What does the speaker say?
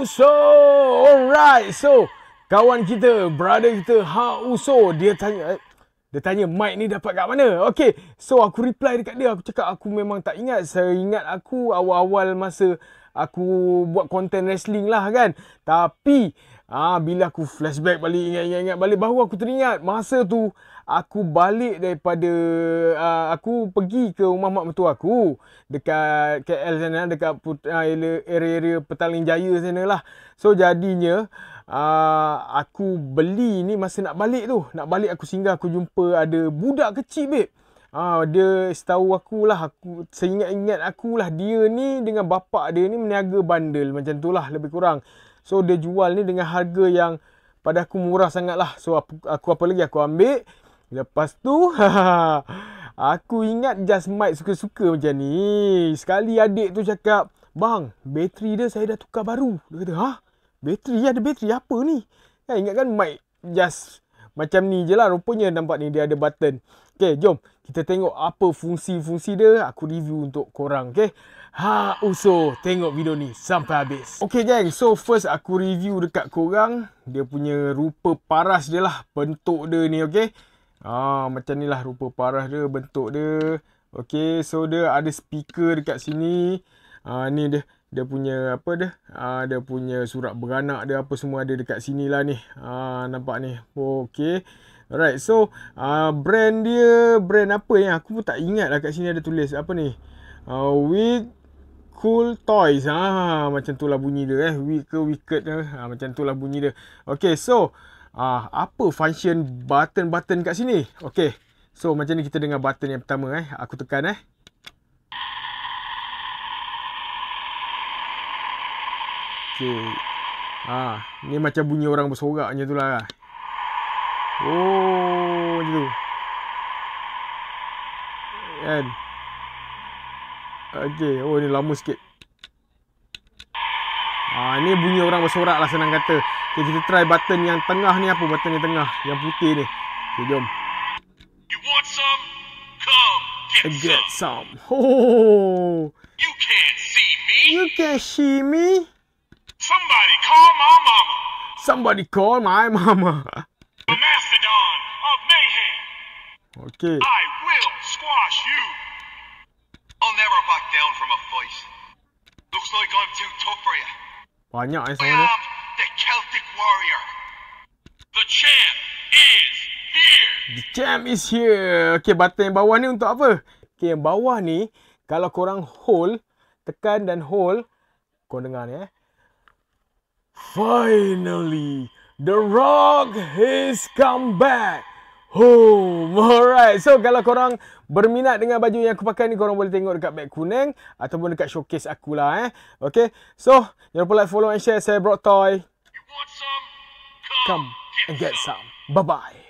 Uso. Alright. So, kawan kita, brother kita, Uso, dia tanya Mike ni dapat kat mana? Okay, so aku reply dekat dia. Aku cakap aku memang tak ingat. Saya ingat aku awal-awal masa aku buat konten wrestling lah kan. Tapi bila aku flashback balik, ingat-ingat balik, baru aku teringat masa tu aku balik daripada aku pergi ke rumah mak mertua aku dekat KL sana, dekat area Petaling Jaya sana lah. So jadinya aku beli ni masa nak balik tu. Nak balik aku singgah, aku jumpa ada budak kecil babe. Dia setahu aku lah, seingat-ingat aku lah, dia ni dengan bapak dia ni meniaga bandel macam tu lah lebih kurang. So dia jual ni dengan harga yang pada aku murah sangat lah. So aku apa lagi, aku ambil. Lepas tu aku ingat Just Mike suka-suka macam ni. Sekali adik tu cakap, "Bang, bateri dia saya dah tukar baru." Dia kata, bateri? Ada bateri apa ni? Ingat kan Mike just macam ni je lah. Rupanya nampak ni dia ada button. Okay, jom kita tengok apa fungsi-fungsi dia. Aku review untuk korang. Okay, Uso, tengok video ni sampai habis. Okay gang, so first aku review dekat korang dia punya rupa paras dia lah. Bentuk dia ni, okay. Macam ni lah rupa paras dia, bentuk dia. Okay, so dia ada speaker dekat sini. Ni dia punya apa dia? Dia punya surat beranak dia apa semua ada dekat sini lah ni. Nampak ni. Okay. Alright, so brand dia, brand apa yang aku pun tak ingat lah. Kat sini ada tulis apa ni? With Cool Toys. Macam tu lah bunyi dia Wicked. Macam tu lah bunyi dia. Okay, so apa function button-button kat sini? Okay, so macam ni kita dengar button yang pertama. Aku tekan. Okay. Ni macam bunyi orang bersorak macam tu lah. Macam tu. Kan? Okay, ni lama sikit. Ni bunyi orang bersorak lah, senang kata. Okay, kita try button yang tengah ni. Apa button yang tengah? Yang putih ni. Okay, jom. You want some? Come get some. You can't see me. You can't see me. Somebody call my mama. Somebody call my mama. The Mastodon of Mayhem. Okay. I will squash you. I'll never back down from a fight. Looks like I'm too tough for you. Banyak sama dia. I am the Celtic warrior. The champ is here. The champ is here. Okay, button yang bawah ni untuk apa? Okay, yang bawah ni, kalau korang hold, tekan dan hold, korang dengar ni. Finally, The Rock has come back home. Alright, so kalau korang berminat dengan baju yang aku pakai ni, korang boleh tengok dekat beg kuning ataupun dekat showcase aku lah. Okay, so jangan lupa like, follow and share. Saya Brock Toy. Come and get some. Bye-bye.